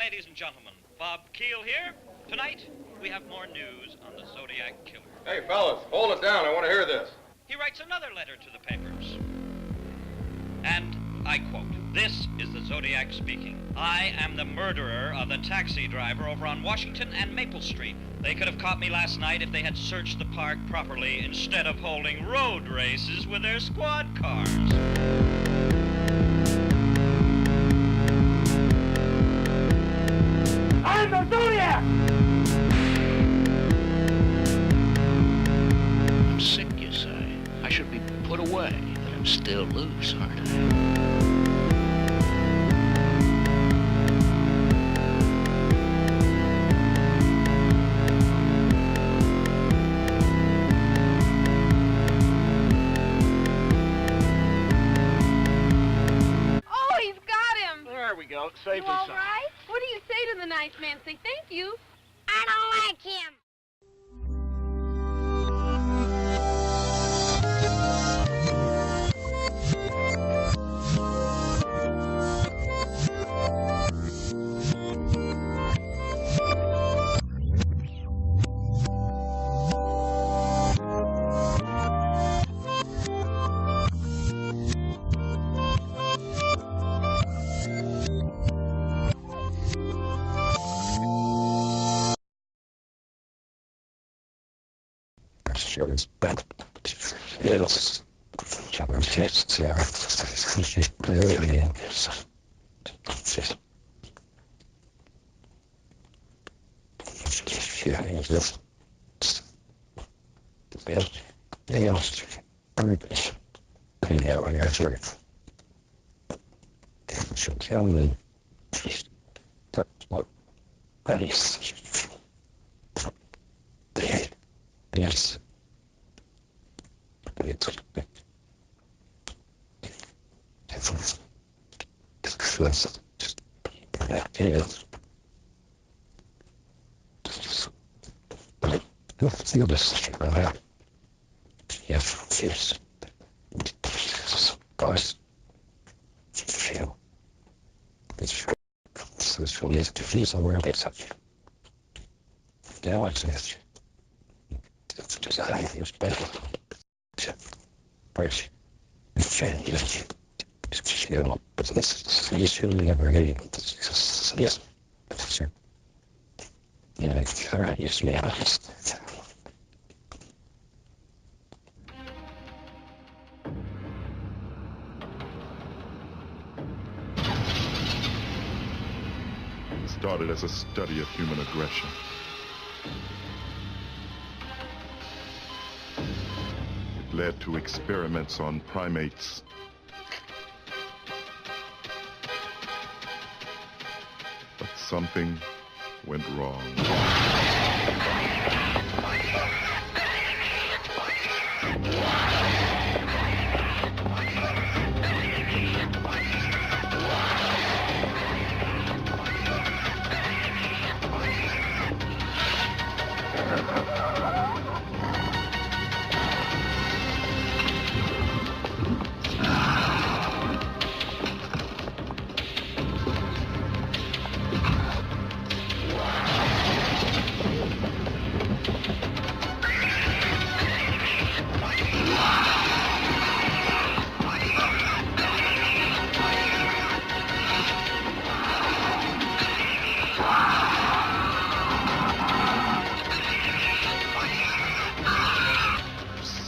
ladies and gentlemen. Bob Keel here. Tonight, we have more news on the Zodiac Killer. Hey, fellas, hold it down. I want to hear this. He writes another letter to the papers. And I quote, "This is the Zodiac speaking. I am the murderer of the taxi driver over on Washington and Maple Street. They could have caught me last night if they had searched the park properly instead of holding road races with their squad cars." I'm the Zodiac! I'm sick, you say. I should be put away, but I'm still loose, aren't I? Safe you all right? What do you say to the nice man? Say thank you. I don't like him. It's bad. It's yes. Feel this. Yes. Guys. Feel. It's is to feel somewhere it's now it's just I feel better. Right. But this is usually never getting yes. Sure. Yeah, it's all right, usually Started as a study of human aggression. It led to experiments on primates. But something went wrong.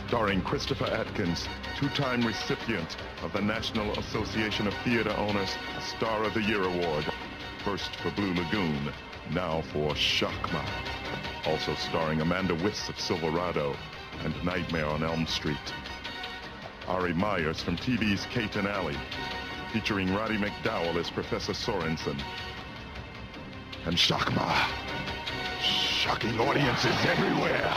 Starring Christopher Atkins, two-time recipient of the National Association of Theater Owners Star of the Year Award. First for Blue Lagoon, now for Shakma. Also starring Amanda Wyss of Silverado and Nightmare on Elm Street. Ari Myers from TV's Kate and Alley, featuring Roddy McDowell as Professor Sorensen. And Shakma, shocking audiences everywhere.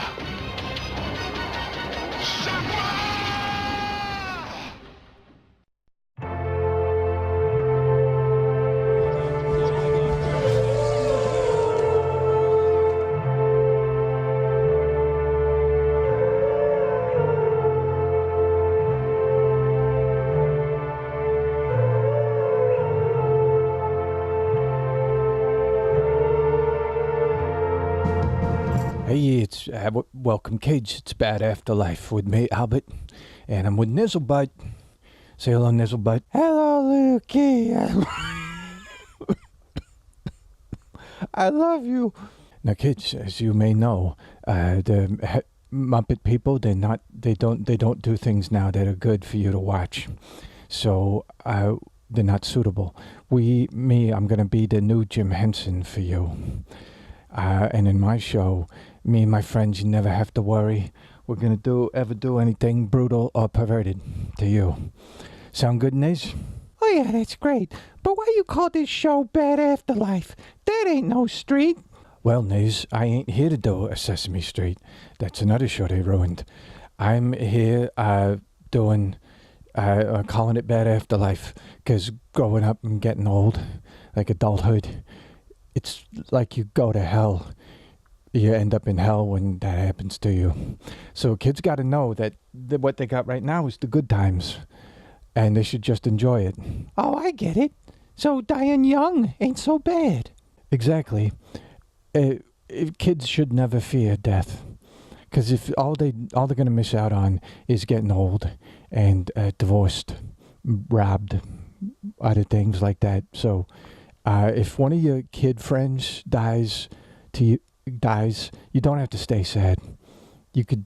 Hey, it's welcome, kids. It's Bad Afterlife with me, Albert, and I'm with Nizzlebutt. Say hello, Nizzlebutt. Hello, little kid. I love you. Now, kids, as you may know, the Muppet people, they don't do things now that are good for you to watch. So they're not suitable. I'm gonna be the new Jim Henson for you. And in my show, me and my friends, you never have to worry. We're gonna ever do anything brutal or perverted to you. Sound good, Niz? Oh yeah, that's great. But why you call this show Bad Afterlife? That ain't no street. Well, Niz, I ain't here to do a Sesame Street. That's another show they ruined. I'm here calling it Bad Afterlife, because growing up and getting old, like adulthood, it's like you go to hell. You end up in hell when that happens to you. So kids got to know that what they got right now is the good times, and they should just enjoy it. Oh, I get it. So dying young ain't so bad. Exactly. Kids should never fear death, because if all they're gonna miss out on is getting old and divorced, robbed, other things like that. So if one of your kid friends dies, you don't have to stay sad. You could,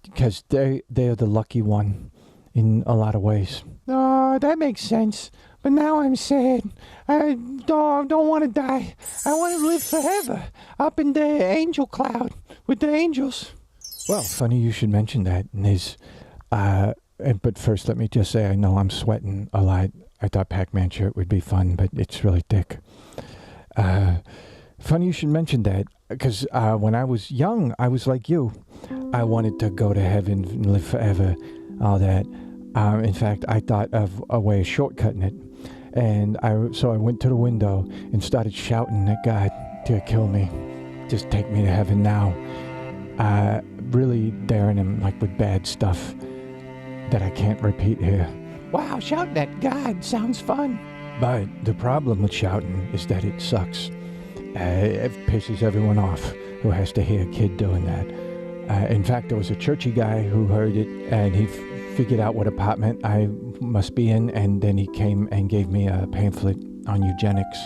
because they are the lucky one in a lot of ways. Oh, that makes sense. But now I'm sad. I don't want to die. I want to live forever up in the angel cloud with the angels. Well, funny you should mention that, Niz. But first, let me just say I know I'm sweating a lot. I thought Pac-Man shirt would be fun, but it's really thick. Funny you should mention that, because when I was young, I was like you. I wanted to go to heaven and live forever, all that. In fact, I thought of a way of shortcutting it. And so I went to the window and started shouting at God to kill me. Just take me to heaven now. Really daring him like with bad stuff that I can't repeat here. Wow, shouting at God sounds fun. But the problem with shouting is that it sucks. It pisses everyone off who has to hear a kid doing that. In fact, there was a churchy guy who heard it, and he figured out what apartment I must be in, and then he came and gave me a pamphlet on eugenics.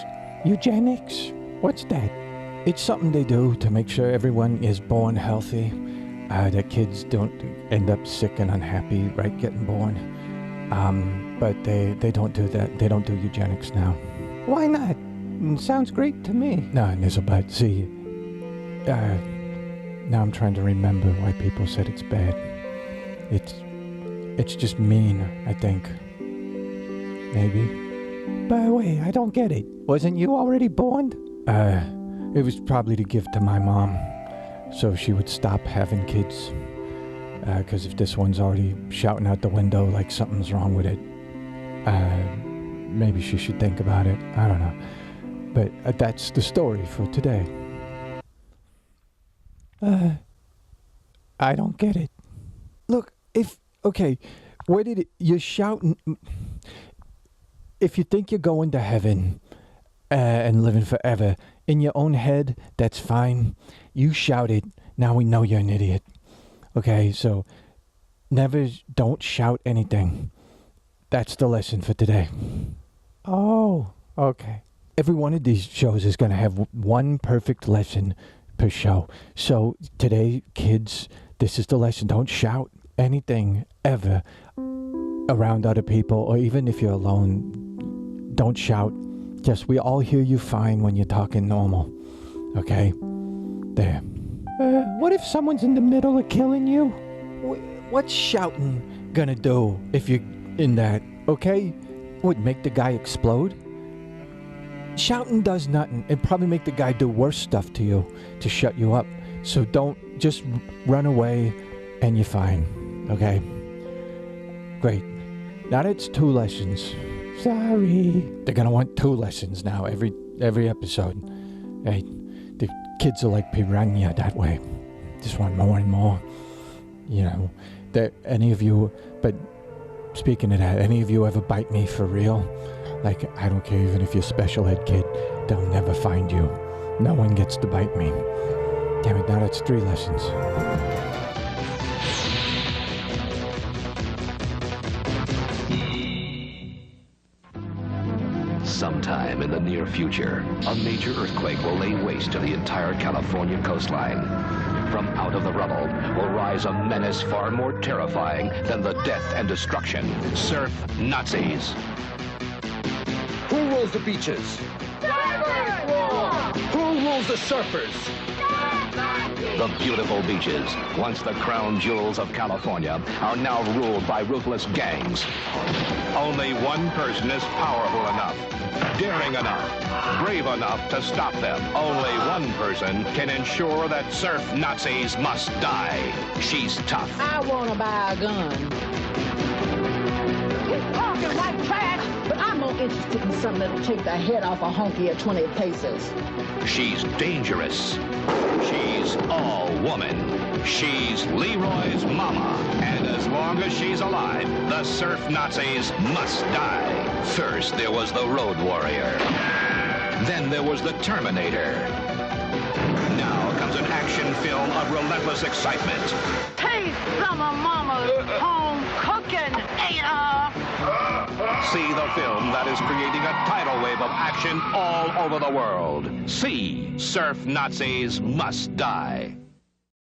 Eugenics? What's that? It's something they do to make sure everyone is born healthy, that kids don't end up sick and unhappy right getting born. But they don't do that. They don't do eugenics now. Why not? Sounds great to me. No, Nizzlebutt, see, now I'm trying to remember why people said it's bad. It's just mean, I think. Maybe. By the way, I don't get it. Wasn't you already born? It was probably to give to my mom, so she would stop having kids. Because if this one's already shouting out the window like something's wrong with it, maybe she should think about it. I don't know. But that's the story for today. I don't get it. Look, you're shouting. If you think you're going to heaven and living forever, in your own head, that's fine. You shouted, now we know you're an idiot. Okay, so don't shout anything. That's the lesson for today. Oh, okay. Every one of these shows is going to have one perfect lesson per show. So today, kids, this is the lesson. Don't shout anything ever around other people, or even if you're alone, don't shout. Just, we all hear you fine when you're talking normal. Okay? There. What if someone's in the middle of killing you? What's shouting gonna do if you're in that, okay? Would make the guy explode? Shouting does nothing. It'd probably make the guy do worse stuff to you to shut you up. So don't, just run away and you're fine. Okay? Great. Now that's 2 lessons. Sorry. They're gonna want 2 lessons now every episode. Hey, the kids are like piranha that way. Just want more and more. You know, any of you, but speaking of that, any of you ever bite me for real? Like, I don't care even if you're a special ed kid, they'll never find you. No one gets to bite me. Damn it, now that's 3 lessons. Sometime in the near future, a major earthquake will lay waste to the entire California coastline. From out of the rubble will rise a menace far more terrifying than the death and destruction. Surf Nazis. Who rules the beaches? Surfers! Who rules the surfers? The beautiful beaches, once the crown jewels of California, are now ruled by ruthless gangs. Only one person is powerful enough, daring enough, brave enough to stop them. Only one person can ensure that surf Nazis must die. She's tough. I want to buy a gun. He's talking like trash, but I'm more interested in something that'll take the head off a honky at 20 pesos. She's dangerous. She's all woman. She's Leroy's mama. And as long as she's alive, the surf Nazis must die. First, there was the Road Warrior. Then there was the Terminator. Now comes an action film of relentless excitement. Taste some of Mama's home cooking, Ada. See the film that is creating a tidal wave of action all over the world. See Surf Nazis Must Die.